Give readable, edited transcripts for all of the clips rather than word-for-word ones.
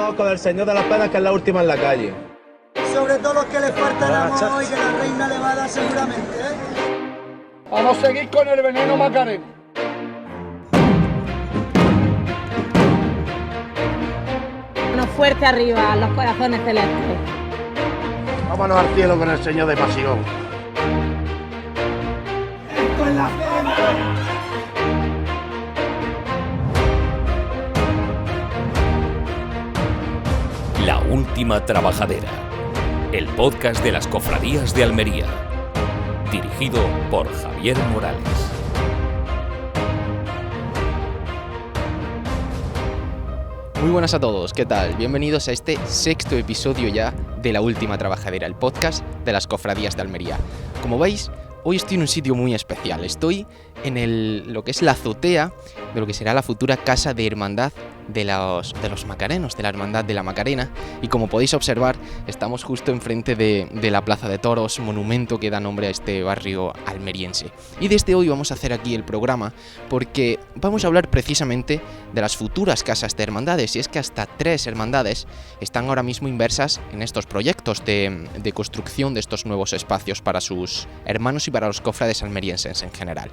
Cuidado con el señor de las penas, que es la última en la calle. Sobre todo los que le falta el amor y que la reina le va a dar seguramente, Vamos a seguir con el veneno Macarena. Manos fuerte arriba, los corazones celestes. Vámonos al cielo con el señor de Pasión. ¡Esto es la gente! La Última Trabajadera, el podcast de las cofradías de Almería, dirigido por Javier Morales. Muy buenas a todos, ¿qué tal? Bienvenidos a este sexto episodio ya de La Última Trabajadera, el podcast de las cofradías de Almería. Como veis, hoy estoy en un sitio muy especial. Estoy en lo que es la azotea de lo que será la futura casa de hermandad de los macarenos, de la Hermandad de la Macarena, y como podéis observar, estamos justo enfrente de la Plaza de Toros, monumento que da nombre a este barrio almeriense. Y desde hoy vamos a hacer aquí el programa porque vamos a hablar precisamente de las futuras casas de hermandades, y es que hasta 3 hermandades están ahora mismo inmersas en estos proyectos de construcción de estos nuevos espacios para sus hermanos y para los cofrades almerienses en general.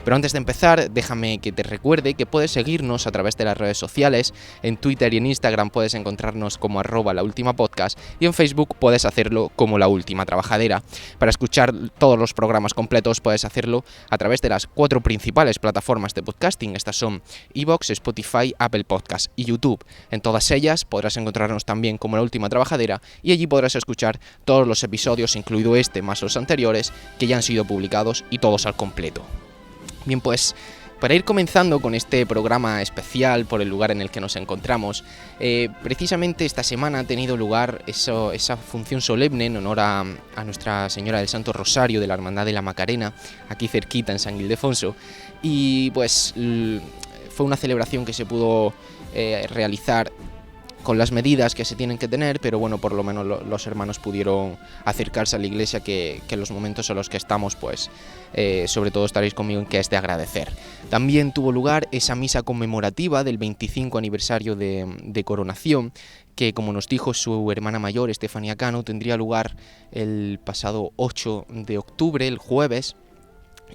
Pero antes de empezar, déjame que te recuerde que puedes seguirnos a través de las redes sociales. En Twitter y en Instagram puedes encontrarnos como @laultimapodcast y en Facebook puedes hacerlo como La Última Trabajadera. Para escuchar todos los programas completos puedes hacerlo a través de las 4 principales plataformas de podcasting. Estas son iVoox, Spotify, Apple Podcast y YouTube. En todas ellas podrás encontrarnos también como La Última Trabajadera y allí podrás escuchar todos los episodios, incluido este más los anteriores, que ya han sido publicados y todos al completo. Bien, pues para ir comenzando con este programa especial por el lugar en el que nos encontramos, precisamente esta semana ha tenido lugar esa función solemne en honor a Nuestra Señora del Santo Rosario de la Hermandad de la Macarena, aquí cerquita en San Ildefonso, y pues fue una celebración que se pudo realizar con las medidas que se tienen que tener, pero bueno, por lo menos los hermanos pudieron acercarse a la iglesia, que en los momentos en los que estamos, pues sobre todo estaréis conmigo en que es de agradecer. También tuvo lugar esa misa conmemorativa del 25 aniversario de coronación, que como nos dijo su hermana mayor, Estefanía Cano, tendría lugar el pasado 8 de octubre, el jueves,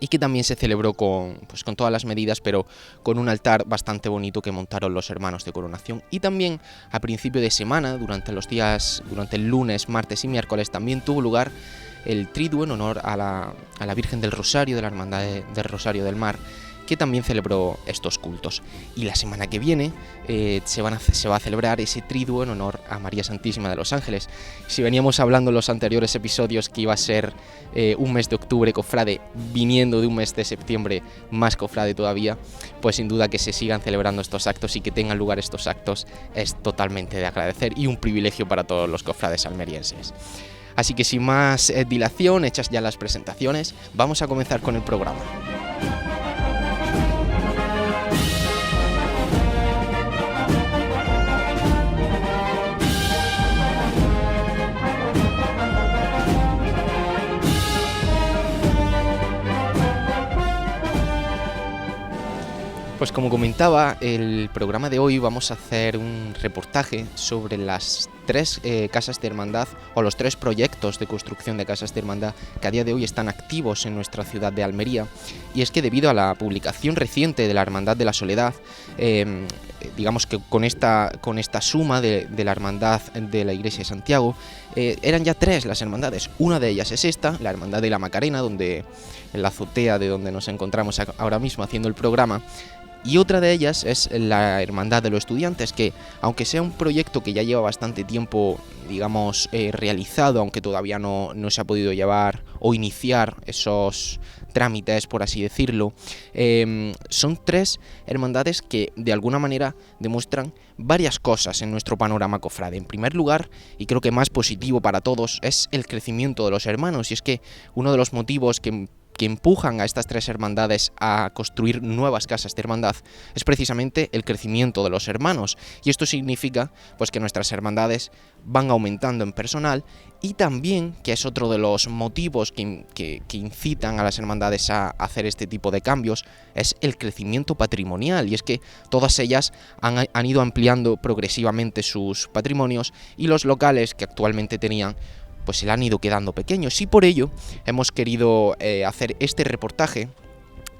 y que también se celebró con todas las medidas, pero con un altar bastante bonito que montaron los hermanos de coronación. Y también a principio de semana, durante el lunes, martes y miércoles, también tuvo lugar el triduo en honor a la Virgen del Rosario, de la Hermandad del Rosario del Mar, que también celebró estos cultos. Y la semana que viene se va a celebrar ese triduo en honor a María Santísima de los Ángeles. Si veníamos hablando en los anteriores episodios que iba a ser un mes de octubre cofrade, viniendo de un mes de septiembre más cofrade todavía, pues sin duda que se sigan celebrando estos actos y que tengan lugar estos actos es totalmente de agradecer y un privilegio para todos los cofrades almerienses. Así que sin más dilación, hechas ya las presentaciones, vamos a comenzar con el programa. Pues como comentaba, el programa de hoy vamos a hacer un reportaje sobre las 3 casas de hermandad, o los 3 proyectos de construcción de casas de hermandad que a día de hoy están activos en nuestra ciudad de Almería. Y es que debido a la publicación reciente de la Hermandad de la Soledad, digamos que con esta suma de la Hermandad de la Iglesia de Santiago, eran ya 3 las hermandades. Una de ellas es esta, la Hermandad de la Macarena, en la azotea de donde nos encontramos ahora mismo haciendo el programa. Y otra de ellas es la Hermandad de los Estudiantes, que aunque sea un proyecto que ya lleva bastante tiempo, digamos, realizado, aunque todavía no se ha podido llevar o iniciar esos trámites, por así decirlo, son 3 hermandades que de alguna manera demuestran varias cosas en nuestro panorama cofrade. En primer lugar, y creo que más positivo para todos, es el crecimiento de los hermanos, y es que uno de los motivos que empujan a estas 3 hermandades a construir nuevas casas de hermandad es precisamente el crecimiento de los hermanos, y esto significa pues que nuestras hermandades van aumentando en personal, y también, que es otro de los motivos que incitan a las hermandades a hacer este tipo de cambios, es el crecimiento patrimonial, y es que todas ellas han ido ampliando progresivamente sus patrimonios, y los locales que actualmente tenían pues se le han ido quedando pequeños, y por ello hemos querido hacer este reportaje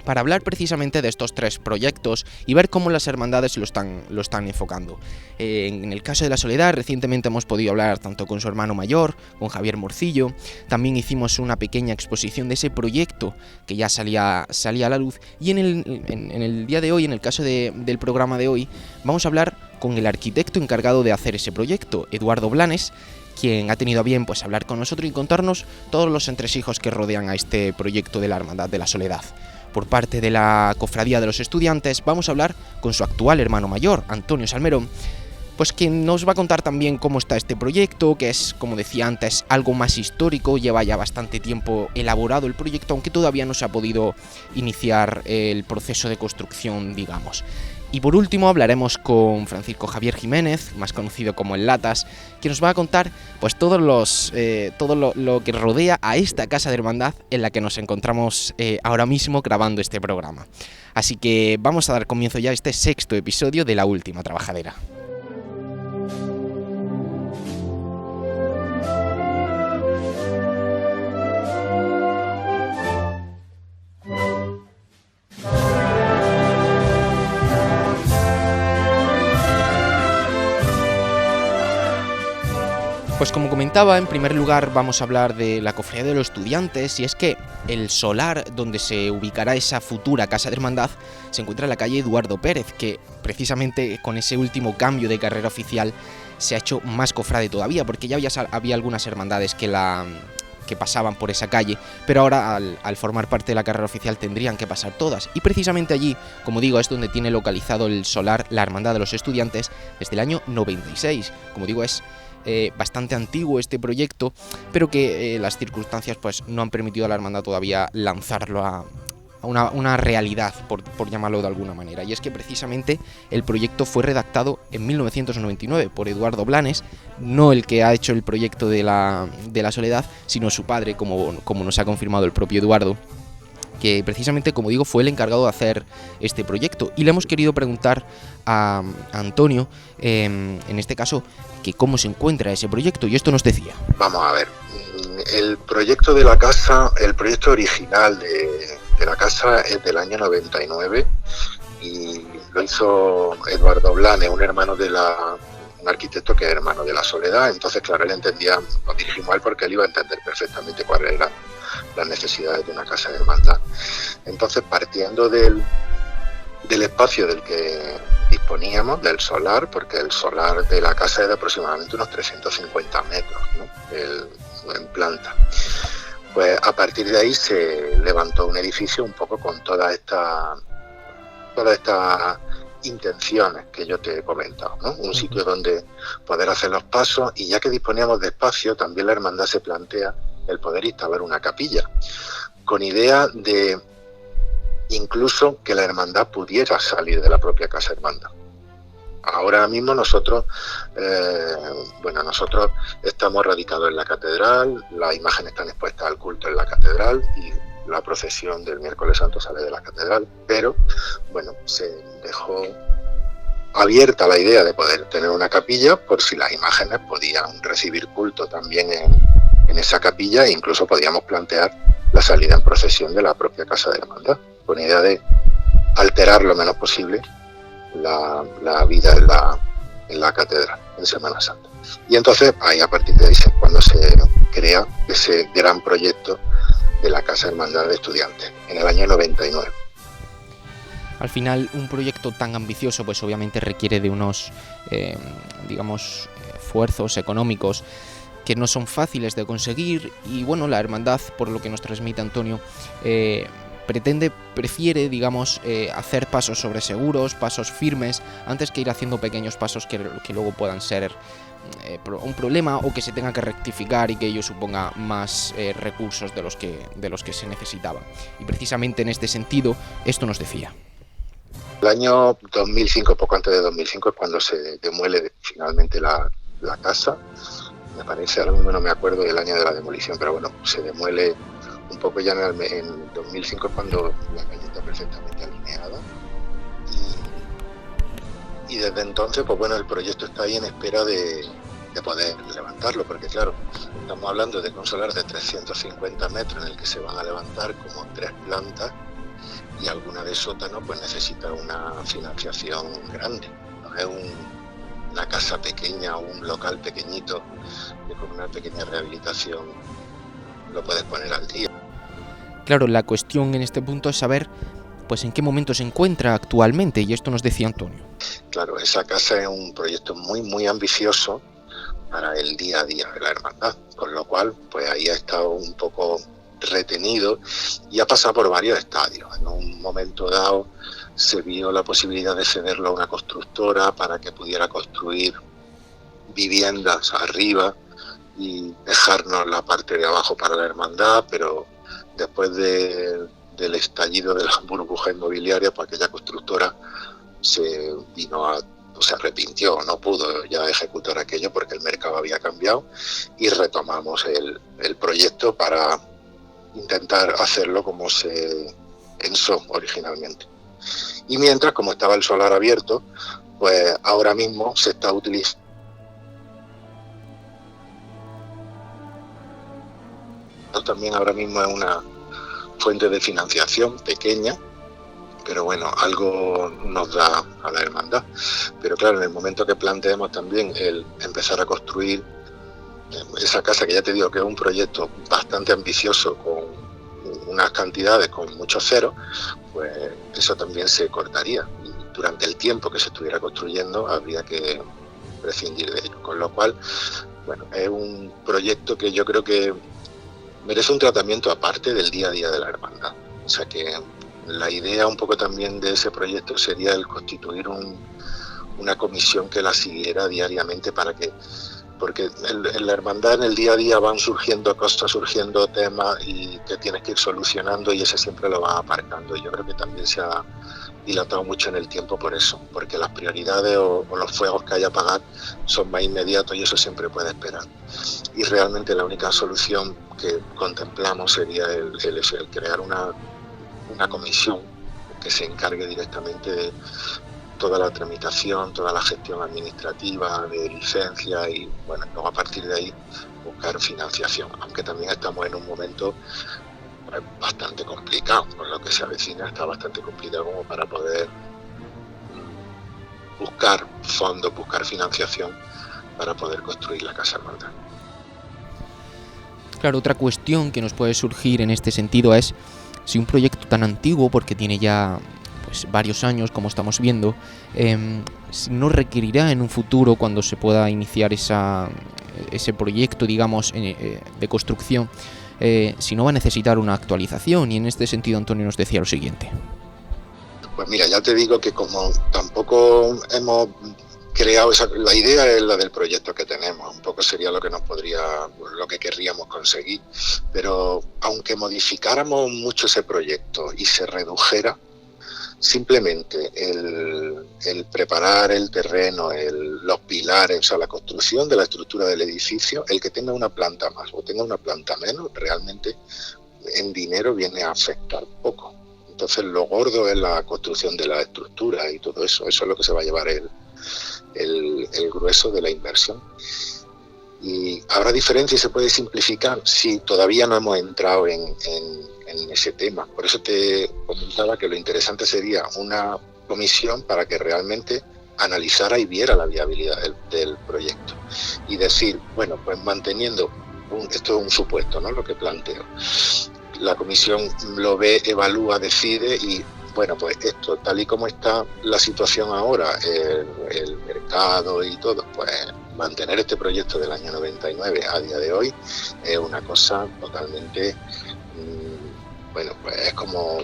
para hablar precisamente de estos 3 proyectos y ver cómo las hermandades lo están enfocando. En el caso de la Soledad, recientemente hemos podido hablar tanto con su hermano mayor, con Javier Morcillo. También hicimos una pequeña exposición de ese proyecto que ya salía a la luz, y en el día de hoy, en el caso del programa de hoy, vamos a hablar con el arquitecto encargado de hacer ese proyecto, Eduardo Blanes, quien ha tenido a bien pues hablar con nosotros y contarnos todos los entresijos que rodean a este proyecto de la Hermandad de la Soledad. Por parte de la Cofradía de los Estudiantes vamos a hablar con su actual hermano mayor, Antonio Salmerón, pues quien nos va a contar también cómo está este proyecto, que es, como decía antes, algo más histórico, lleva ya bastante tiempo elaborado el proyecto, aunque todavía no se ha podido iniciar el proceso de construcción, digamos. Y por último hablaremos con Francisco Javier Jiménez, más conocido como el Latas, que nos va a contar pues todo lo que rodea a esta casa de hermandad en la que nos encontramos ahora mismo grabando este programa. Así que vamos a dar comienzo ya a este 6º episodio de La Última Trabajadera. Pues como comentaba, en primer lugar vamos a hablar de la Cofradía de los Estudiantes, y es que el solar donde se ubicará esa futura casa de hermandad se encuentra en la calle Eduardo Pérez, que precisamente con ese último cambio de carrera oficial se ha hecho más cofrade todavía, porque ya había algunas hermandades que pasaban por esa calle, pero ahora al formar parte de la carrera oficial tendrían que pasar todas, y precisamente allí, como digo, es donde tiene localizado el solar la Hermandad de los Estudiantes desde el año 96. Como digo, es bastante antiguo este proyecto, pero que las circunstancias pues no han permitido a la hermandad todavía lanzarlo a una realidad, por llamarlo de alguna manera. Y es que precisamente el proyecto fue redactado en 1999 por Eduardo Blanes, no el que ha hecho el proyecto de la Soledad, sino su padre, como nos ha confirmado el propio Eduardo, que precisamente, como digo, fue el encargado de hacer este proyecto. Y le hemos querido preguntar a Antonio, en este caso, que cómo se encuentra ese proyecto, y esto nos decía. Vamos a ver, el proyecto de la casa, el proyecto original de la casa es del año 99 y lo hizo Eduardo Blanes, un arquitecto que es hermano de la Soledad. Entonces, claro, él entendía, nos dirigimos a él porque él iba a entender perfectamente cuáles eran las necesidades de una casa de hermandad. Entonces, partiendo del espacio del que disponíamos, del solar, porque el solar de la casa es de aproximadamente unos 350 metros, ¿no? En planta. Pues a partir de ahí se levantó un edificio un poco con todas estas intenciones que yo te he comentado, ¿no? Un sitio donde poder hacer los pasos, y ya que disponíamos de espacio, también la hermandad se plantea el poder instalar una capilla, con idea de incluso que la hermandad pudiera salir de la propia casa hermandad. Ahora mismo nosotros estamos radicados en la catedral, las imágenes están expuestas al culto en la catedral y la procesión del miércoles santo sale de la catedral, pero bueno, se dejó abierta la idea de poder tener una capilla por si las imágenes podían recibir culto también en esa capilla, e incluso podíamos plantear la salida en procesión de la propia casa de hermandad, con idea de alterar lo menos posible la vida en la catedral en Semana Santa. Y entonces ahí, a partir de ahí, es cuando se crea ese gran proyecto de la Casa Hermandad de Estudiantes en el año 99. Al final, un proyecto tan ambicioso pues obviamente requiere de unos esfuerzos económicos que no son fáciles de conseguir, y bueno, la hermandad, por lo que nos transmite Antonio, prefiere, hacer pasos sobre seguros, pasos firmes, antes que ir haciendo pequeños pasos que luego puedan ser un problema o que se tenga que rectificar y que ello suponga más recursos de los que se necesitaba. Y precisamente en este sentido, esto nos decía. El año 2005, poco antes de 2005, es cuando se demuele finalmente la casa. Me parece, ahora mismo no me acuerdo del año de la demolición, pero bueno, se demuele un poco ya en 2005, es cuando la calle está perfectamente alineada. Y desde entonces, pues bueno, el proyecto está ahí en espera de poder levantarlo, porque claro, estamos hablando de un solar de 350 metros en el que se van a levantar como 3 plantas, y alguna de sótano pues necesita una financiación grande. No es una casa pequeña o un local pequeñito que con una pequeña rehabilitación lo puedes poner al día. Claro, la cuestión en este punto es saber pues en qué momento se encuentra actualmente, y esto nos decía Antonio. Claro, esa casa es un proyecto muy, muy ambicioso para el día a día de la hermandad, con lo cual pues ahí ha estado un poco retenido y ha pasado por varios estadios. En un momento dado se vio la posibilidad de cederlo a una constructora para que pudiera construir viviendas arriba y dejarnos la parte de abajo para la hermandad, pero después del estallido de la burbuja inmobiliaria, pues aquella constructora se arrepintió, no pudo ya ejecutar aquello porque el mercado había cambiado, y retomamos el proyecto para intentar hacerlo como se pensó originalmente. Y mientras, como estaba el solar abierto, pues ahora mismo se está utilizando también, ahora mismo es una fuente de financiación pequeña, pero bueno, algo nos da a la hermandad. Pero claro, en el momento que planteemos también el empezar a construir esa casa, que ya te digo que es un proyecto bastante ambicioso, con unas cantidades con muchos ceros, pues eso también se cortaría. Y durante el tiempo que se estuviera construyendo habría que prescindir de ello. Con lo cual, bueno, es un proyecto que yo creo que merece un tratamiento aparte del día a día de la hermandad. O sea que la idea un poco también de ese proyecto sería el constituir una comisión que la siguiera diariamente, porque en la hermandad en el día a día van surgiendo cosas, surgiendo temas y que tienes que ir solucionando, y ese siempre lo va aparcando. Yo creo que también se ha dilatado mucho en el tiempo por eso, porque las prioridades o los fuegos que hay a apagar son más inmediatos y eso siempre puede esperar. Y realmente la única solución que contemplamos sería el crear una comisión que se encargue directamente de toda la tramitación, toda la gestión administrativa, de licencia, y bueno, luego a partir de ahí buscar financiación, aunque también estamos en un momento bastante complicado, con lo que se avecina está bastante complicado como para poder buscar fondos, buscar financiación para poder construir la Casa Hermandad. Claro, otra cuestión que nos puede surgir en este sentido es si un proyecto tan antiguo, porque tiene ya pues varios años, como estamos viendo, no requerirá en un futuro, cuando se pueda iniciar ese proyecto, digamos, de construcción, si no va a necesitar una actualización. Y en este sentido Antonio nos decía lo siguiente. Pues mira, ya te digo que como tampoco hemos creado la idea es la del proyecto que tenemos, un poco sería lo que querríamos conseguir, pero aunque modificáramos mucho ese proyecto y se redujera, simplemente el preparar el terreno, los pilares, o sea, la construcción de la estructura del edificio, el que tenga una planta más o tenga una planta menos, realmente en dinero viene a afectar poco. Entonces lo gordo es la construcción de la estructura y todo eso es lo que se va a llevar el grueso de la inversión. Y habrá diferencia y se puede simplificar. Sí, todavía no hemos entrado en ese tema. Por eso te comentaba que lo interesante sería una comisión para que realmente analizara y viera la viabilidad del proyecto y decir, bueno, pues manteniendo, esto es un supuesto, ¿no?, lo que planteo. La comisión lo ve, evalúa, decide y bueno, pues esto, tal y como está la situación ahora, el mercado y todo, pues mantener este proyecto del año 99 a día de hoy es una cosa totalmente, bueno, pues es como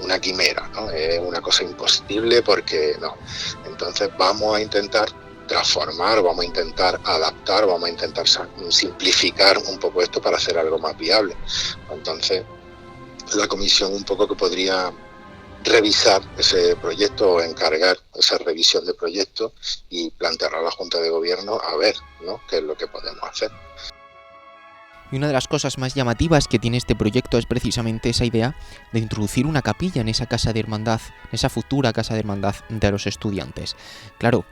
una quimera, ¿no? Es una cosa imposible porque no. Entonces vamos a intentar transformar, vamos a intentar adaptar, vamos a intentar simplificar un poco esto para hacer algo más viable. Entonces, la comisión un poco que podría revisar ese proyecto o encargar esa revisión de proyecto y plantearlo a la Junta de Gobierno a ver, ¿no?, qué es lo que podemos hacer. Y una de las cosas más llamativas que tiene este proyecto es precisamente esa idea de introducir una capilla en esa casa de hermandad, en esa futura casa de hermandad de los estudiantes. Claro,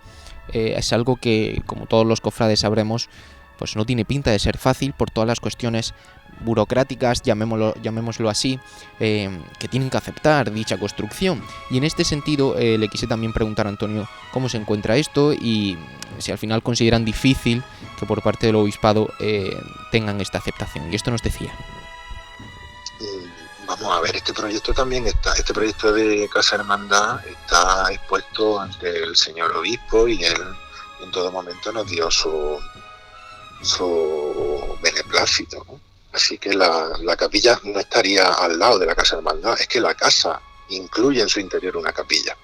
es algo que, como todos los cofrades sabremos, pues no tiene pinta de ser fácil por todas las cuestiones burocráticas, llamémoslo así, que tienen que aceptar dicha construcción. Y en este sentido le quise también preguntar a Antonio cómo se encuentra esto y si al final consideran difícil que por parte del obispado tengan esta aceptación. Y esto nos decía. Vamos a ver, este proyecto de Casa Hermandad está expuesto ante el señor obispo y él en todo momento nos dio su beneplácito, ¿no? Así que la capilla no estaría al lado de la Casa Hermandad, es que la casa incluye en su interior una capilla.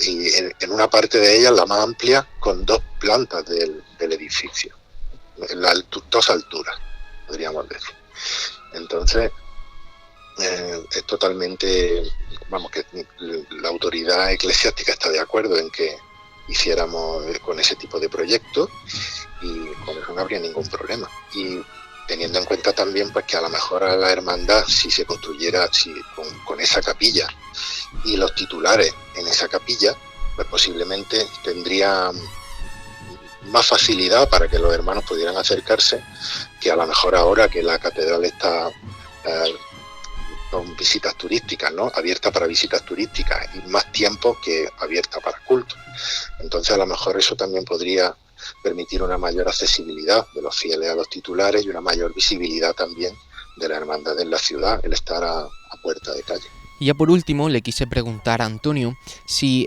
Y en una parte de ella, la más amplia, con 2 plantas del edificio, dos alturas, podríamos decir. Entonces, es totalmente, que la autoridad eclesiástica está de acuerdo en que hiciéramos con ese tipo de proyectos y con eso no habría ningún problema. Y teniendo en cuenta también pues que a lo mejor a la hermandad, si se construyera con esa capilla y los titulares en esa capilla, pues posiblemente tendría más facilidad para que los hermanos pudieran acercarse que a lo mejor ahora que la catedral está con visitas turísticas, ¿no?, abierta para visitas turísticas y más tiempo que abierta para culto. Entonces a lo mejor eso también podría permitir una mayor accesibilidad de los fieles a los titulares y una mayor visibilidad también de la hermandad en la ciudad, el estar a puerta de calle. Y ya por último le quise preguntar a Antonio si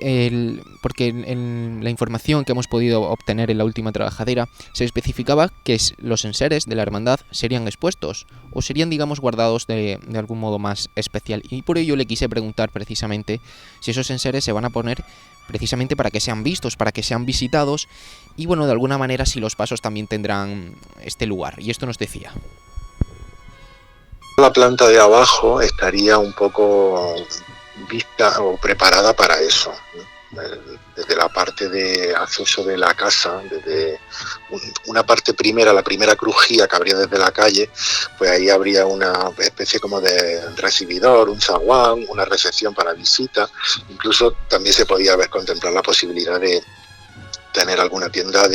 porque en la información que hemos podido obtener en la última trabajadera se especificaba que los enseres de la hermandad serían expuestos o serían, digamos, guardados de algún modo más especial. Y por ello le quise preguntar precisamente si esos enseres se van a poner precisamente para que sean vistos, para que sean visitados y, bueno, de alguna manera si los pasos también tendrán este lugar. Y esto nos decía. La planta de abajo estaría un poco vista o preparada para eso, ¿no? Desde la parte de acceso de la casa, desde una parte primera, la primera crujía que habría desde la calle, pues ahí habría una especie como de recibidor, un zaguán, una recepción para visitas. Incluso también se podía contemplar la posibilidad de tener alguna tienda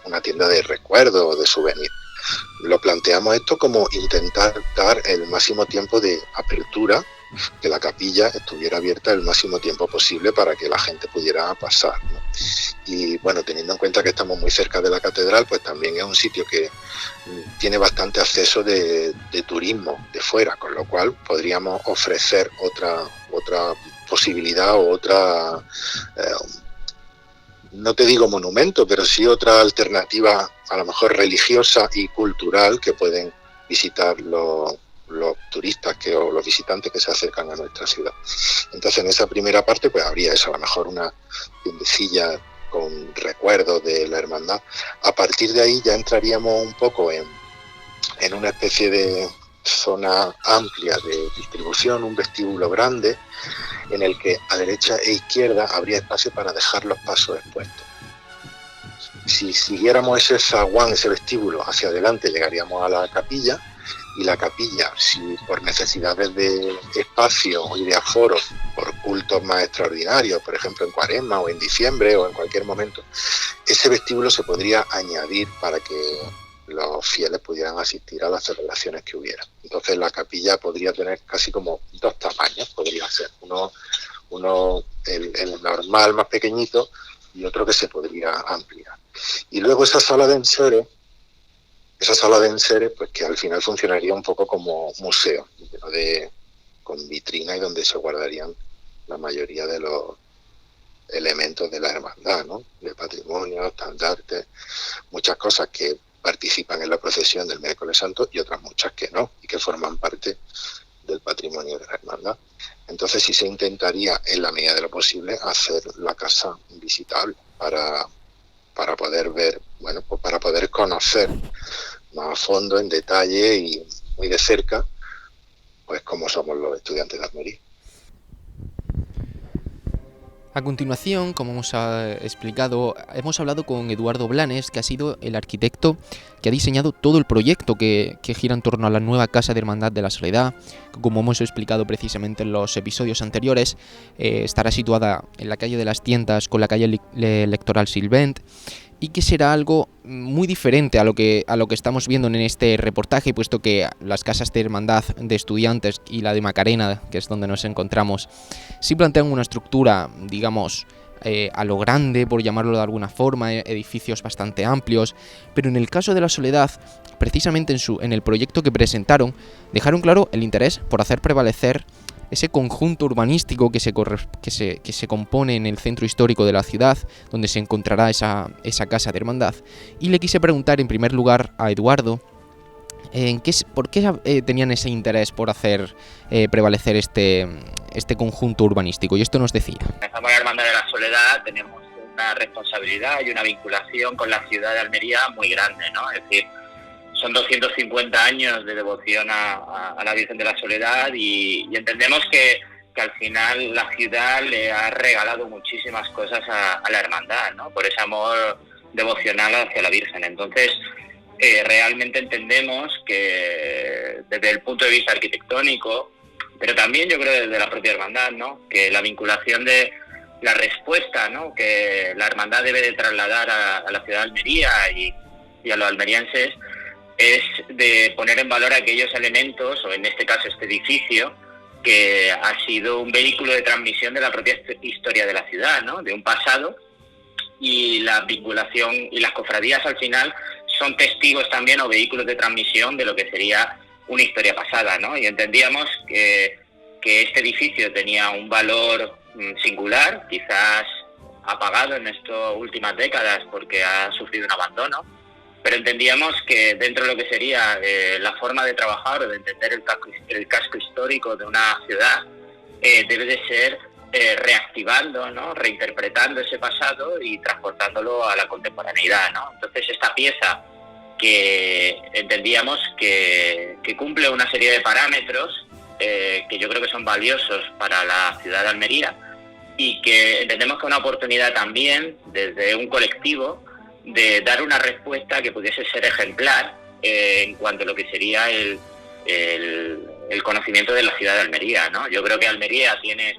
una tienda de recuerdo o de souvenir. Lo planteamos esto como intentar dar el máximo tiempo de apertura, que la capilla estuviera abierta el máximo tiempo posible para que la gente pudiera pasar, ¿no? Y bueno, teniendo en cuenta que estamos muy cerca de la catedral, pues también es un sitio que tiene bastante acceso de turismo de fuera, con lo cual podríamos ofrecer otra posibilidad o otra... no te digo monumento, pero sí otra alternativa a lo mejor religiosa y cultural que pueden visitar los turistas o los visitantes que se acercan a nuestra ciudad. Entonces en esa primera parte pues habría eso, a lo mejor una tiendecilla con recuerdos de la hermandad. A partir de ahí ya entraríamos un poco en una especie de zona amplia de distribución, un vestíbulo grande en el que a derecha e izquierda habría espacio para dejar los pasos expuestos. Si siguiéramos ese zaguán, ese vestíbulo hacia adelante, llegaríamos a la capilla, y la capilla, si por necesidades de espacio y de aforo, por cultos más extraordinarios, por ejemplo en Cuaresma o en diciembre o en cualquier momento, ese vestíbulo se podría añadir para que los fieles pudieran asistir a las celebraciones que hubiera. Entonces la capilla podría tener casi como 2 tamaños, podría ser uno el normal más pequeñito y otro que se podría ampliar. Y luego esa sala de enseres pues que al final funcionaría un poco como museo, con vitrina y donde se guardarían la mayoría de los elementos de la hermandad, ¿no? De patrimonio, estandartes, muchas cosas que participan en la procesión del miércoles santo y otras muchas que no, y que forman parte del patrimonio de la hermandad. Entonces sí se intentaría, en la medida de lo posible, hacer la casa visitable. para poder ver, bueno, pues para poder conocer más a fondo, en detalle y muy de cerca, pues cómo somos los estudiantes de Almería. A continuación, como hemos explicado, hemos hablado con Eduardo Blanes, que ha sido el arquitecto que ha diseñado todo el proyecto que gira en torno a la nueva Casa de Hermandad de la Soledad, que, como hemos explicado precisamente en los episodios anteriores, estará situada en la calle de las Tiendas con la calle Electoral Silvent, y que será algo muy diferente a lo que estamos viendo en este reportaje, puesto que las casas de hermandad de estudiantes y la de Macarena, que es donde nos encontramos, sí plantean una estructura, digamos, a lo grande, por llamarlo de alguna forma, edificios bastante amplios, pero en el caso de la Soledad, precisamente en el proyecto que presentaron, dejaron claro el interés por hacer prevalecer ese conjunto urbanístico que se compone en el centro histórico de la ciudad, donde se encontrará esa casa de hermandad. Y le quise preguntar en primer lugar a Eduardo por qué tenían ese interés por hacer prevalecer este conjunto urbanístico, y esto nos decía. Empezamos la Hermandad de la Soledad, tenemos una responsabilidad y una vinculación con la ciudad de Almería muy grande, ¿no? Es decir, son 250 años de devoción a la Virgen de la Soledad y entendemos que al final la ciudad le ha regalado muchísimas cosas a la hermandad, ¿no? Por ese amor devocional hacia la Virgen. Entonces, realmente entendemos que desde el punto de vista arquitectónico, pero también yo creo desde la propia hermandad, ¿no? Que la vinculación de la respuesta, ¿no? Que la hermandad debe de trasladar a la ciudad de Almería y a los almerienses, es de poner en valor aquellos elementos, o en este caso este edificio, que ha sido un vehículo de transmisión de la propia historia de la ciudad, ¿no? De un pasado, y la vinculación y las cofradías al final son testigos también o vehículos de transmisión de lo que sería una historia pasada, ¿no? Y entendíamos que este edificio tenía un valor singular, quizás apagado en estas últimas décadas porque ha sufrido un abandono, pero entendíamos que dentro de lo que sería la forma de trabajar o de entender el casco histórico de una ciudad, debe de ser reactivando, ¿no? Reinterpretando ese pasado y transportándolo a la contemporaneidad, ¿no? Entonces esta pieza, que entendíamos que cumple una serie de parámetros que yo creo que son valiosos para la ciudad de Almería, y que entendemos que es una oportunidad también desde un colectivo de dar una respuesta que pudiese ser ejemplar en cuanto a lo que sería el conocimiento de la ciudad de Almería, ¿no? Yo creo que Almería tiene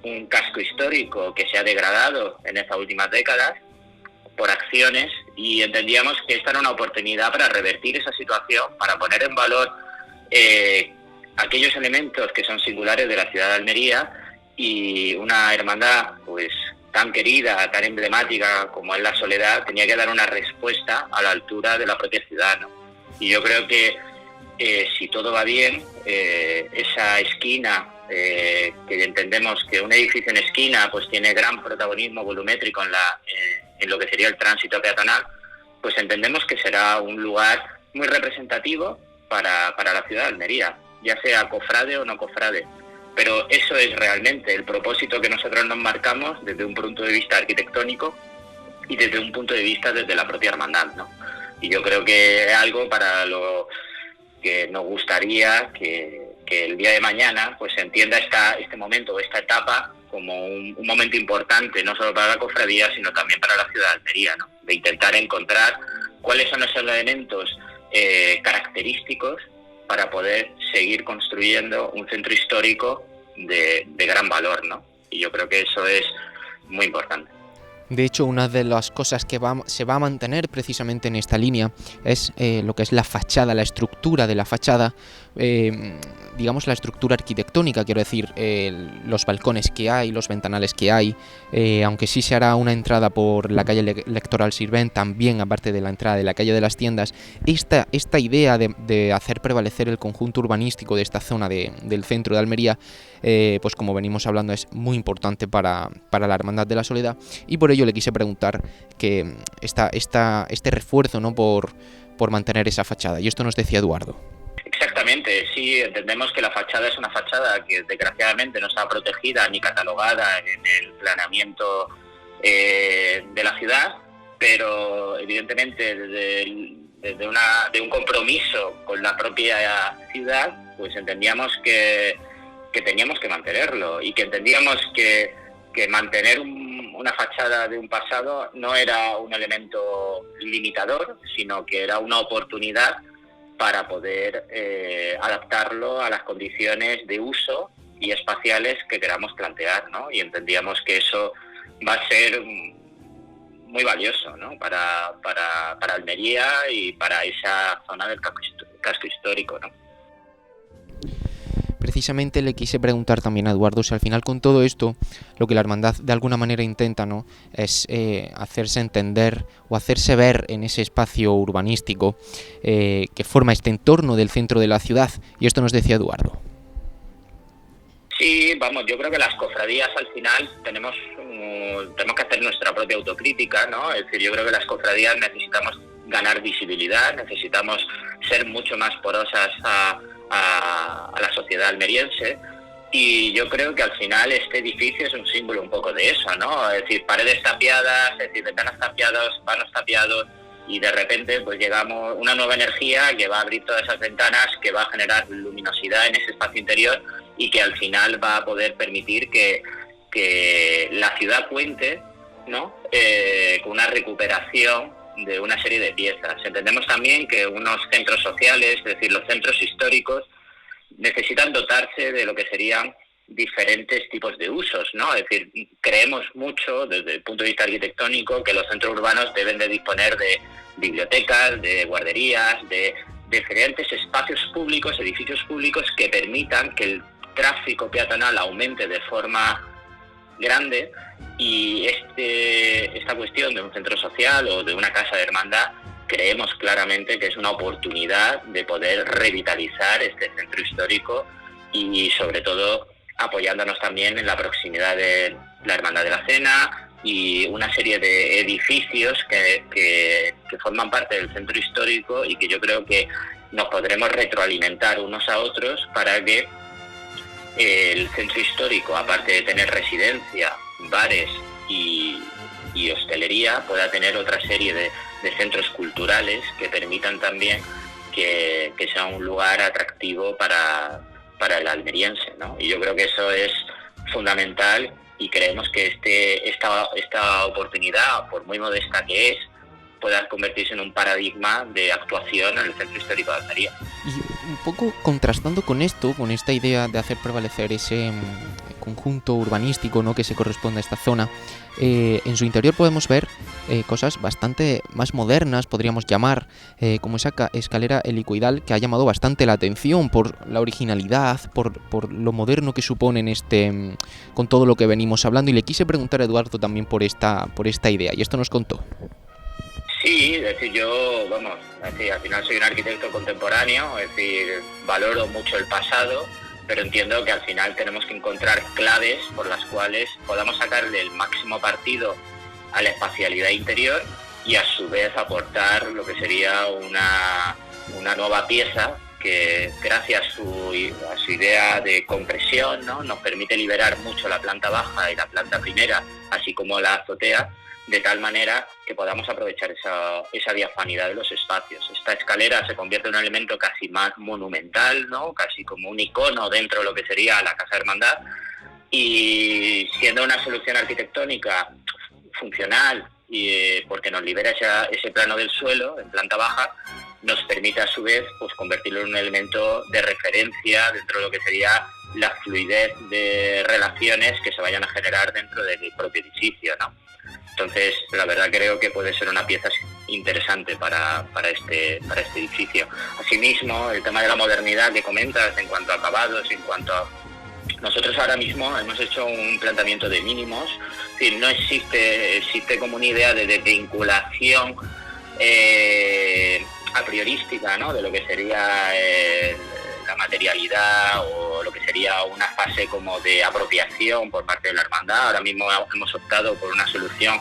un casco histórico que se ha degradado en estas últimas décadas por acciones, y entendíamos que esta era una oportunidad para revertir esa situación, para poner en valor aquellos elementos que son singulares de la ciudad de Almería, y una hermandad pues tan querida, tan emblemática como es la Soledad, tenía que dar una respuesta a la altura de la propia ciudad, ¿no? Y yo creo que si todo va bien, esa esquina, que entendemos que un edificio en esquina pues tiene gran protagonismo volumétrico en lo que sería el tránsito peatonal, pues entendemos que será un lugar muy representativo para la ciudad de Almería, ya sea cofrade o no cofrade. Pero eso es realmente el propósito que nosotros nos marcamos desde un punto de vista arquitectónico y desde un punto de vista desde la propia hermandad, ¿no? Y yo creo que es algo para lo que nos gustaría que el día de mañana pues se entienda este momento o esta etapa como un momento importante, no solo para la cofradía, sino también para la ciudad de Almería, ¿no? De intentar encontrar cuáles son esos elementos característicos para poder seguir construyendo un centro histórico de gran valor, ¿no? Y yo creo que eso es muy importante. De hecho, una de las cosas que se va a mantener precisamente en esta línea es lo que es la fachada, la estructura de la fachada, digamos la estructura arquitectónica, quiero decir, los balcones que hay, los ventanales que hay, aunque sí se hará una entrada por la calle Electoral Silvent, también aparte de la entrada de la calle de las Tiendas, esta idea de hacer prevalecer el conjunto urbanístico de esta zona del centro de Almería, pues como venimos hablando, es muy importante para la Hermandad de la Soledad, y por ello le quise preguntar que este refuerzo, ¿no?, por mantener esa fachada, y esto nos decía Eduardo. Exactamente, sí, entendemos que la fachada es una fachada que desgraciadamente no está protegida ni catalogada en el planeamiento de la ciudad, pero evidentemente de un compromiso con la propia ciudad, pues entendíamos que teníamos que mantenerlo y que entendíamos que mantener una fachada de un pasado no era un elemento limitador, sino que era una oportunidad para poder adaptarlo a las condiciones de uso y espaciales que queramos plantear, ¿no? Y entendíamos que eso va a ser muy valioso, ¿no? para Almería y para esa zona del casco histórico, ¿no? Precisamente le quise preguntar también a Eduardo si al final con todo esto lo que la hermandad de alguna manera intenta, ¿no?, es hacerse entender o hacerse ver en ese espacio urbanístico que forma este entorno del centro de la ciudad, y esto nos decía Eduardo. Sí, vamos, yo creo que las cofradías al final tenemos que hacer nuestra propia autocrítica, ¿no? Es decir, yo creo que las cofradías necesitamos ganar visibilidad, necesitamos ser mucho más porosas a la sociedad almeriense, y yo creo que al final este edificio es un símbolo un poco de eso, ¿no? Es decir, paredes tapiadas, es decir, ventanas tapiadas, vanos tapiados, y de repente pues llegamos una nueva energía que va a abrir todas esas ventanas, que va a generar luminosidad en ese espacio interior y que al final va a poder permitir que la ciudad cuente, ¿no?, con una recuperación de una serie de piezas. Entendemos también que unos centros sociales, es decir, los centros históricos, necesitan dotarse de lo que serían diferentes tipos de usos, ¿no? Es decir, creemos mucho desde el punto de vista arquitectónico que los centros urbanos deben de disponer de bibliotecas, de guarderías, de diferentes espacios públicos, edificios públicos que permitan que el tráfico peatonal aumente de forma grande, y esta cuestión de un centro social o de una casa de hermandad creemos claramente que es una oportunidad de poder revitalizar este centro histórico y sobre todo apoyándonos también en la proximidad de la Hermandad de la Cena y una serie de edificios que forman parte del centro histórico y que yo creo que nos podremos retroalimentar unos a otros para que el centro histórico, aparte de tener residencia, bares y hostelería, pueda tener otra serie de centros culturales que permitan también que sea un lugar atractivo para el almeriense, ¿no? Y yo creo que eso es fundamental y creemos que esta oportunidad, por muy modesta que es, pueda convertirse en un paradigma de actuación en el centro histórico de Almería. Y un poco contrastando con esto, con esta idea de hacer prevalecer ese conjunto urbanístico, ¿no?, que se corresponde a esta zona, en su interior podemos ver cosas bastante más modernas, podríamos llamar, como esa escalera helicoidal que ha llamado bastante la atención por la originalidad, por lo moderno que supone con todo lo que venimos hablando, y le quise preguntar a Eduardo también por esta idea, y esto nos contó. Sí, es decir, al final soy un arquitecto contemporáneo, es decir, valoro mucho el pasado, pero entiendo que al final tenemos que encontrar claves por las cuales podamos sacarle el máximo partido a la espacialidad interior y a su vez aportar lo que sería una nueva pieza que gracias a su idea de compresión, ¿no?, nos permite liberar mucho la planta baja y la planta primera, así como la azotea, de tal manera que podamos aprovechar esa diafanidad de los espacios. Esta escalera se convierte en un elemento casi más monumental, ¿no?, casi como un icono dentro de lo que sería la Casa Hermandad, y siendo una solución arquitectónica funcional y porque nos libera ese plano del suelo en planta baja, nos permite a su vez pues convertirlo en un elemento de referencia dentro de lo que sería la fluidez de relaciones que se vayan a generar dentro del propio edificio, ¿no? Entonces, la verdad creo que puede ser una pieza interesante para este edificio. Asimismo, el tema de la modernidad que comentas en cuanto a acabados, nosotros ahora mismo hemos hecho un planteamiento de mínimos, es decir, no existe como una idea de desvinculación a priorística, ¿no?, de lo que sería la materialidad o lo que sería una fase como de apropiación por parte de la hermandad. Ahora mismo hemos optado por una solución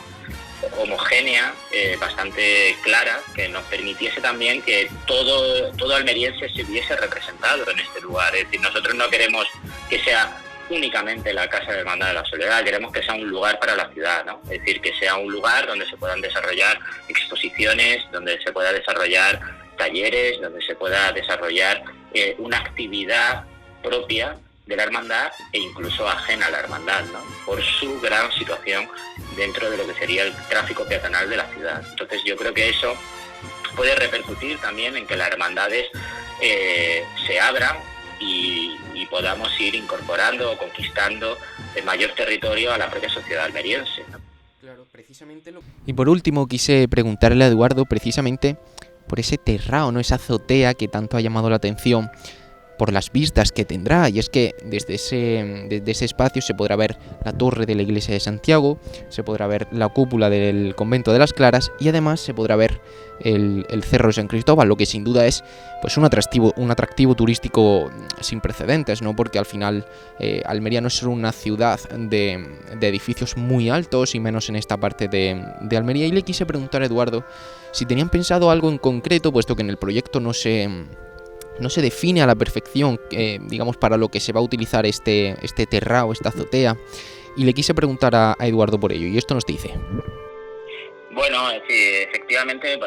homogénea, bastante clara, que nos permitiese también que todo almeriense se viese representado en este lugar. Es decir, nosotros no queremos que sea únicamente la Casa de Hermandad de la Soledad, queremos que sea un lugar para la ciudad, ¿no? Es decir, que sea un lugar donde se puedan desarrollar exposiciones, donde se pueda desarrollar talleres, donde se pueda desarrollar una actividad propia de la hermandad e incluso ajena a la hermandad, ¿no? Por su gran situación dentro de lo que sería el tráfico peatonal de la ciudad. Entonces yo creo que eso puede repercutir también en que las hermandades se abran y podamos ir incorporando o conquistando el mayor territorio a la propia sociedad almeriense, ¿no? Claro, precisamente Y por último quise preguntarle a Eduardo precisamente por ese terrao, ¿no? Esa azotea que tanto ha llamado la atención, por las vistas que tendrá, y es que desde ese espacio se podrá ver la torre de la iglesia de Santiago, se podrá ver la cúpula del convento de las Claras y además se podrá ver el cerro de San Cristóbal, lo que sin duda es pues un atractivo turístico sin precedentes, ¿no? Porque al final Almería no es solo una ciudad de edificios muy altos y menos en esta parte de Almería. Y le quise preguntar a Eduardo si tenían pensado algo en concreto, puesto que en el proyecto no se define a la perfección, digamos, para lo que se va a utilizar este terrao, esta azotea, y le quise preguntar a Eduardo por ello, y esto nos dice. Bueno, sí, efectivamente,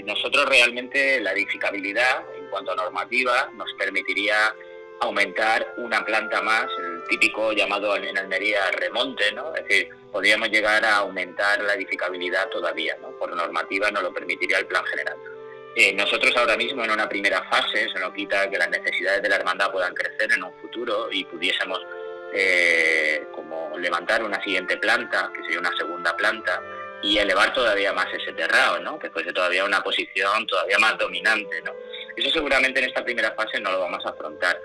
nosotros realmente la edificabilidad en cuanto a normativa nos permitiría aumentar una planta más, el típico llamado en Almería remonte, ¿no? Es decir, podríamos llegar a aumentar la edificabilidad todavía, ¿no? Por normativa nos lo permitiría el plan general. Nosotros ahora mismo en una primera fase, eso no quita que las necesidades de la hermandad puedan crecer en un futuro y pudiésemos como levantar una siguiente planta, que sería una segunda planta, y elevar todavía más ese terrao, ¿no? Que fuese todavía una posición todavía más dominante, ¿no? Eso seguramente en esta primera fase no lo vamos a afrontar.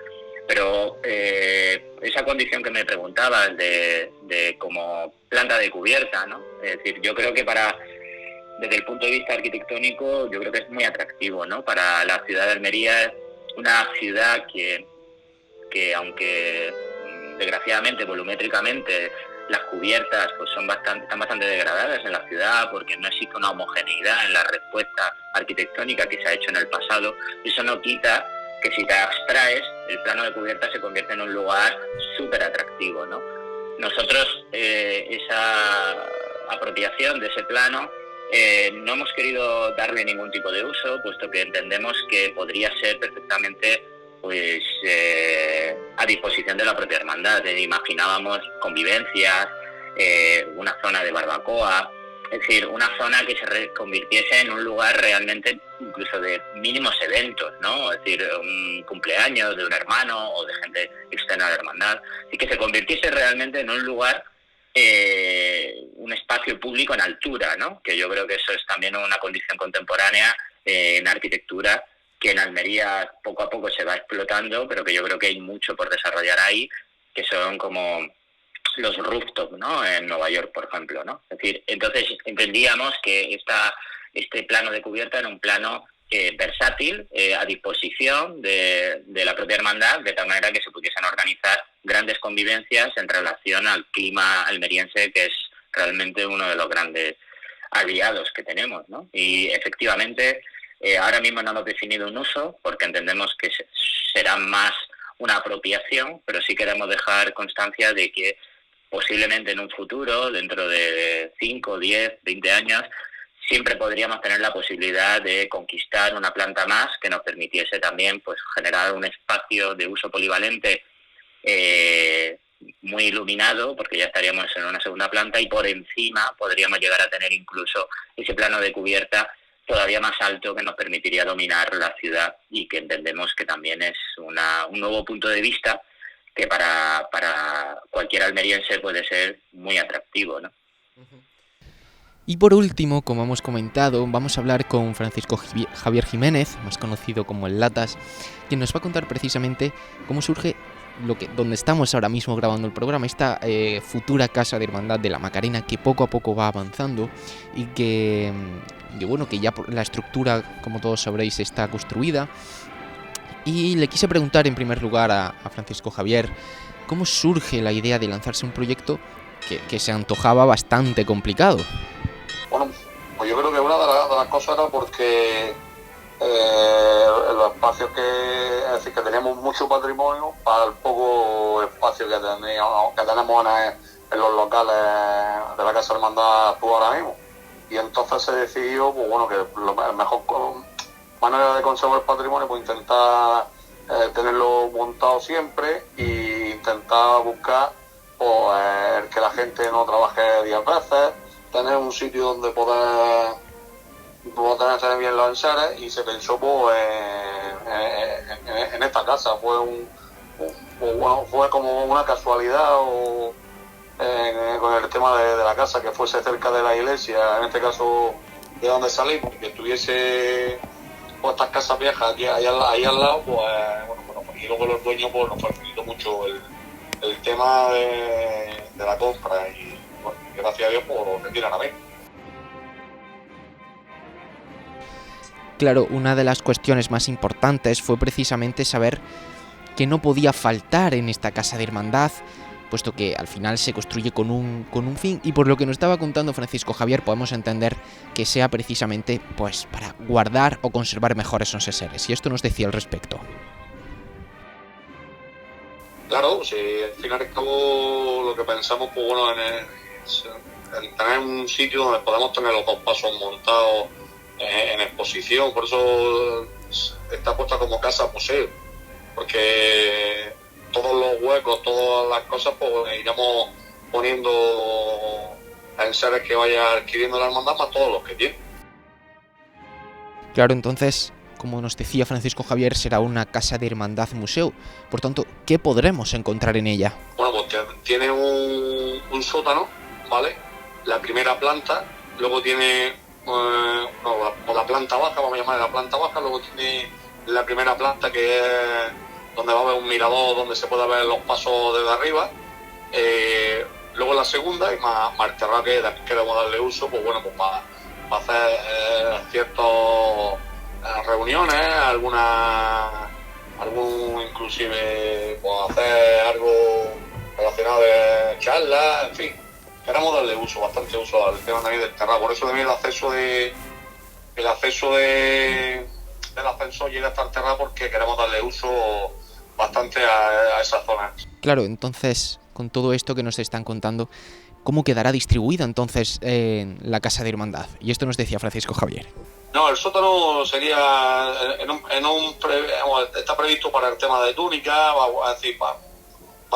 Pero esa condición que me preguntabas de como planta de cubierta, ¿no? Es decir, yo creo que desde el punto de vista arquitectónico, yo creo que es muy atractivo, ¿no? Para la ciudad de Almería, una ciudad que aunque desgraciadamente, volumétricamente, las cubiertas pues están bastante degradadas en la ciudad porque no existe una homogeneidad en la respuesta arquitectónica que se ha hecho en el pasado. Eso no quita que si te abstraes, el plano de cubierta se convierte en un lugar súper atractivo, ¿no? Nosotros, esa apropiación de ese plano, no hemos querido darle ningún tipo de uso, puesto que entendemos que podría ser perfectamente pues a disposición de la propia hermandad. Imaginábamos convivencias, una zona de barbacoa, es decir, una zona que se convirtiese en un lugar realmente incluso de mínimos eventos, ¿no? Es decir, un cumpleaños de un hermano o de gente externa a la hermandad, y que se convirtiese realmente en un lugar, un espacio público en altura, ¿no? Que yo creo que eso es también una condición contemporánea en arquitectura que en Almería poco a poco se va explotando, pero que yo creo que hay mucho por desarrollar ahí, que son como los rooftops, ¿no? En Nueva York, por ejemplo, ¿no? Es decir, entonces entendíamos que este plano de cubierta era un plano versátil, a disposición de la propia hermandad, de tal manera que se pudiesen organizar grandes convivencias en relación al clima almeriense, que es realmente uno de los grandes aliados que tenemos, ¿no? Y efectivamente, ahora mismo no hemos definido un uso, porque entendemos que será más una apropiación, pero sí queremos dejar constancia de que posiblemente en un futuro, dentro de 5, 10, 20 años, siempre podríamos tener la posibilidad de conquistar una planta más que nos permitiese también pues generar un espacio de uso polivalente muy iluminado, porque ya estaríamos en una segunda planta, y por encima podríamos llegar a tener incluso ese plano de cubierta todavía más alto que nos permitiría dominar la ciudad, y que entendemos que también es un nuevo punto de vista que para cualquier almeriense puede ser muy atractivo, ¿no? Y por último, como hemos comentado, vamos a hablar con Francisco Javier Jiménez, más conocido como el Latas, quien nos va a contar precisamente cómo surge donde estamos ahora mismo grabando el programa, esta futura Casa de Hermandad de la Macarena, que poco a poco va avanzando y que ya la estructura, como todos sabréis, está construida. Y le quise preguntar en primer lugar a Francisco Javier cómo surge la idea de lanzarse un proyecto que se antojaba bastante complicado. Bueno, pues yo creo que una de las cosas era porque los espacios es decir, que tenemos mucho patrimonio para el poco espacio que tenemos en los locales de la Casa Hermandad ahora mismo. Y entonces se decidió, pues bueno, que la mejor manera de conservar el patrimonio, pues intentar tenerlo montado siempre e intentar buscar pues, que la gente no trabaje 10 veces, tener un sitio donde poder tener bien los enseres, y se pensó pues, en esta casa. Fue como una casualidad con el tema de la casa, que fuese cerca de la iglesia, en este caso de donde salimos, que tuviese pues, estas casas viejas aquí, ahí al lado, pues y luego los dueños pues, nos facilitó mucho el tema de la compra, y bueno, gracias a Dios pues, lo retiran a mí. Claro, una de las cuestiones más importantes fue precisamente saber que no podía faltar en esta casa de hermandad, puesto que al final se construye con un fin, y por lo que nos estaba contando Francisco Javier podemos entender que sea precisamente pues para guardar o conservar mejor esos enseres, y esto nos decía al respecto. Claro, si al final y al cabo lo que pensamos, pues bueno, en tener un sitio donde podamos tener los dos pasos montados en exposición, por eso está puesta como casa museo, porque todos los huecos, todas las cosas, pues iremos poniendo enseres que vaya adquiriendo la hermandad, más todos los que tiene. Claro, entonces, como nos decía Francisco Javier, será una casa de hermandad museo. Por tanto, ¿qué podremos encontrar en ella? Bueno, pues tiene un sótano, ¿vale? La primera planta, luego tiene la planta baja, vamos a llamarla la planta baja, luego tiene la primera planta, que es donde va a haber un mirador donde se puede ver los pasos desde arriba. Luego la segunda, y más el terreno que queremos darle uso, pues bueno, pues para hacer ciertas reuniones, algún inclusive pues hacer algo relacionado de charlas, en fin. Queremos darle uso, bastante uso al tema también del terreno. Por eso también el acceso del ascensor llega hasta el terreno, porque queremos darle uso bastante a esa zona. Claro, entonces, con todo esto que nos están contando, ¿cómo quedará distribuida entonces la casa de hermandad? Y esto nos decía Francisco Javier. No, el sótano sería está previsto para el tema de túnica, va a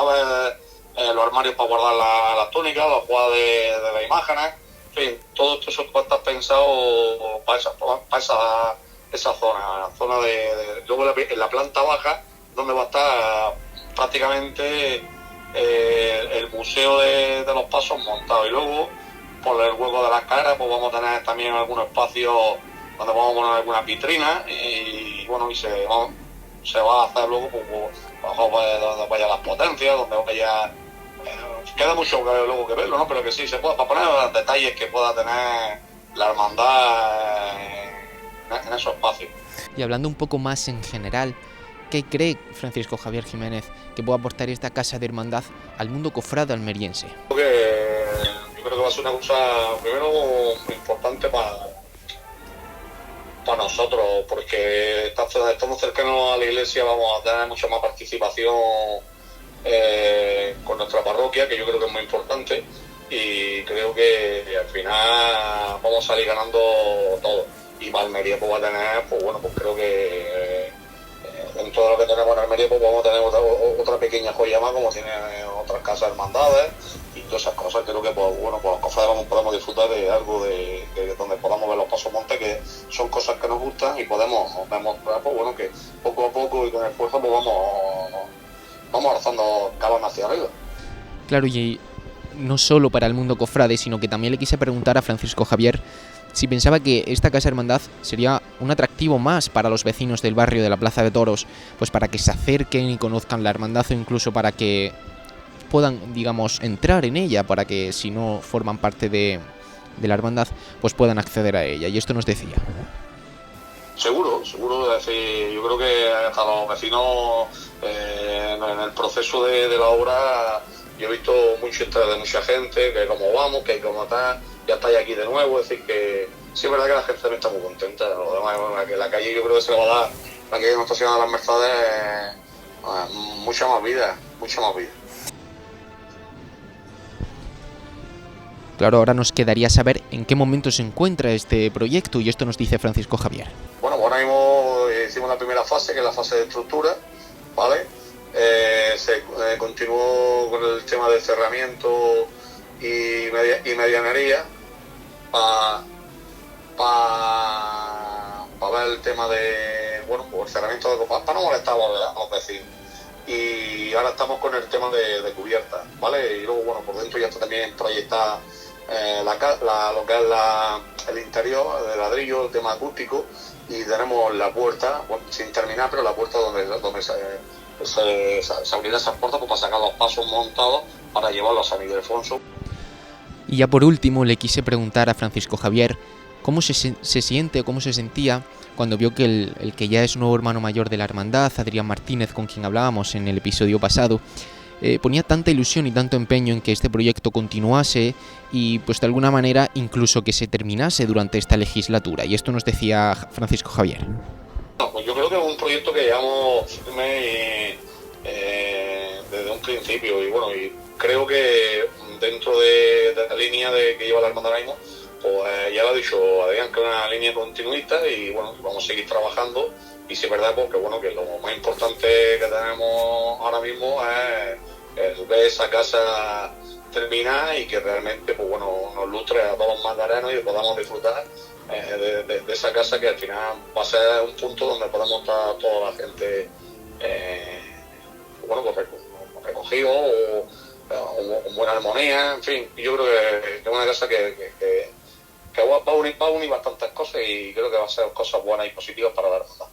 haber los armarios para guardar las túnicas, los juegos de las imágenes, en fin, todo eso está pensado para esa zona, luego en la planta baja, donde va a estar prácticamente el museo de los pasos montado, y luego por el hueco de las caras pues vamos a tener también algunos espacios donde vamos a poner algunas vitrinas, y bueno, y se va a hacer luego pues, donde vaya las potencias, donde vaya queda mucho luego que verlo, ¿no? Pero que sí se puede, para poner los detalles que pueda tener la hermandad en esos espacios. Y hablando un poco más en general, ¿qué cree Francisco Javier Jiménez que puede aportar esta casa de hermandad al mundo cofrade almeriense? Yo creo que va a ser una cosa, primero, muy importante para nosotros, porque estamos cercanos a la iglesia, vamos a tener mucha más participación con nuestra parroquia, que yo creo que es muy importante, y creo que al final vamos a salir ganando todo. Y para Almería pues va a tener, pues bueno, pues creo que en todo lo que tenemos en Almería pues vamos a tener otra pequeña joya más, como tiene otras casas hermandades y todas esas cosas. Creo que pues bueno, pues los cofrades podemos disfrutar de algo de donde podamos ver los pasos montes, que son cosas que nos gustan, y podemos demostrar pues bueno, que poco a poco y con esfuerzo pues vamos alzando cabos hacia arriba. Claro, y no solo para el mundo cofrade, sino que también le quise preguntar a Francisco Javier si pensaba que esta casa hermandad sería un atractivo más para los vecinos del barrio de la Plaza de Toros, pues para que se acerquen y conozcan la hermandad, o incluso para que puedan, digamos, entrar en ella, para que si no forman parte de la hermandad, pues puedan acceder a ella. Y esto nos decía. Seguro, es decir, yo creo que hasta los vecinos en el proceso de la obra, yo he visto mucho interés de mucha gente, que como vamos, que como tal, ya estáis aquí de nuevo, es decir, que sí es verdad que la gente también está muy contenta. Además, que la calle yo creo que se le va a dar, la calle de Nuestra Señora de las Mercedes, mucha más vida. Claro, ahora nos quedaría saber en qué momento se encuentra este proyecto, y esto nos dice Francisco Javier. Bueno, pues ahora mismo hicimos la primera fase, que es la fase de estructura, ¿vale? Se continuó con el tema de cerramiento y medianería para ver el tema de, bueno, pues el cerramiento de copas, para no molestar a los vecinos. Y ahora estamos con el tema de cubierta, ¿vale? Y luego, bueno, por dentro ya está también proyectada lo que es el interior de ladrillo, el tema acústico, y tenemos la puerta, bueno, sin terminar, pero la puerta donde se abrirá esas puertas, pues, para sacar los pasos montados para llevarlos a San Ildefonso. Y ya por último le quise preguntar a Francisco Javier cómo se siente o cómo se sentía cuando vio que el que ya es nuevo hermano mayor de la hermandad, Adrián Martínez, con quien hablábamos en el episodio pasado, ponía tanta ilusión y tanto empeño en que este proyecto continuase y pues de alguna manera incluso que se terminase durante esta legislatura. Y esto nos decía Francisco Javier. No, pues yo creo que es un proyecto que llevamos firme desde un principio, y bueno, y creo que dentro de la línea que lleva la hermandad ahora mismo, pues ya lo ha dicho Adrián, que es una línea continuista, y bueno, vamos a seguir trabajando. Y si es verdad, porque bueno, que lo más importante que tenemos ahora mismo es ver esa casa terminada y que realmente, pues bueno, nos lustre a todos los mandarenos y podamos disfrutar de esa casa, que al final va a ser un punto donde podamos estar toda la gente bueno, pues recogido o con buena armonía, en fin. Yo creo que es una casa que va a unir bastantes cosas, y creo que va a ser cosas buenas y positivas para la hermandad.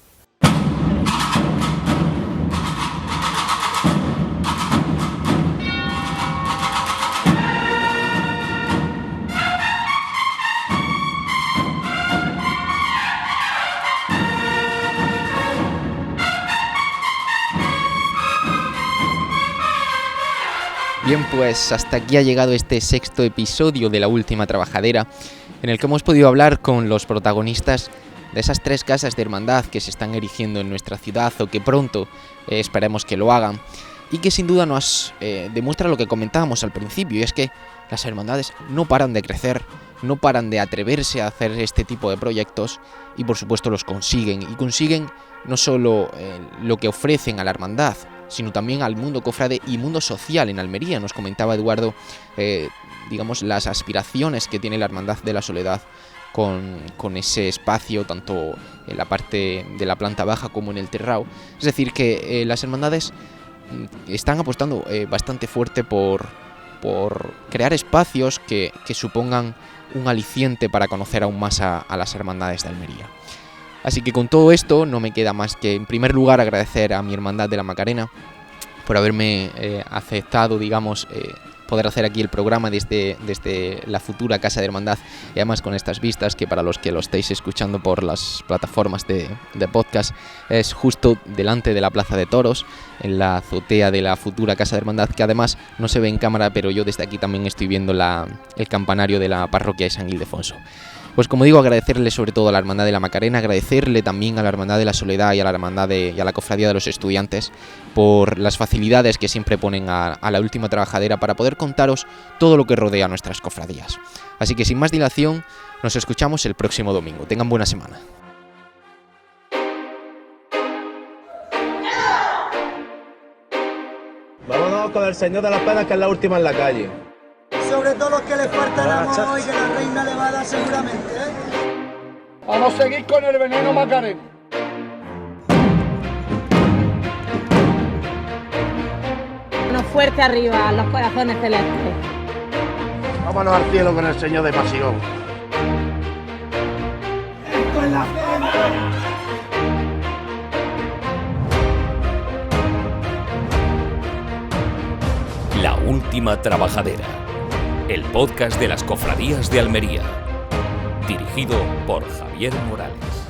Bien, pues hasta aquí ha llegado este sexto episodio de La Última Trabajadera, en el que hemos podido hablar con los protagonistas de esas 3 casas de hermandad que se están erigiendo en nuestra ciudad, o que pronto esperemos que lo hagan, y que sin duda nos demuestra lo que comentábamos al principio, y es que las hermandades no paran de crecer, no paran de atreverse a hacer este tipo de proyectos, y por supuesto los consiguen, y consiguen no solo lo que ofrecen a la hermandad, sino también al mundo cofrade y mundo social en Almería. Nos comentaba Eduardo, digamos, las aspiraciones que tiene la Hermandad de la Soledad con ese espacio, tanto en la parte de la planta baja como en el terrao. Es decir, que las hermandades están apostando bastante fuerte por crear espacios que supongan un aliciente para conocer aún más a las hermandades de Almería. Así que con todo esto no me queda más que, en primer lugar, agradecer a mi Hermandad de la Macarena por haberme aceptado, digamos, poder hacer aquí el programa desde la futura Casa de Hermandad, y además con estas vistas, que para los que lo estáis escuchando por las plataformas de podcast, es justo delante de la Plaza de Toros, en la azotea de la futura Casa de Hermandad, que además no se ve en cámara, pero yo desde aquí también estoy viendo el campanario de la parroquia de San Ildefonso. Pues como digo, agradecerle sobre todo a la Hermandad de la Macarena, agradecerle también a la Hermandad de la Soledad y a la Hermandad y a la Cofradía de los Estudiantes por las facilidades que siempre ponen a la Última Trabajadera para poder contaros todo lo que rodea a nuestras cofradías. Así que sin más dilación, nos escuchamos el próximo domingo. Tengan buena semana. Vámonos con el Señor de las Penas, que es la última en la calle. Sobre todo los que le faltan amor y que la reina le va a dar seguramente, Vamos a seguir con el veneno Macarena. Uno fuerte arriba, los corazones celestes. Vámonos al cielo con el Señor de Pasión. Esto es la pena. La Última Trabajadera, el podcast de las cofradías de Almería, dirigido por Javier Morales.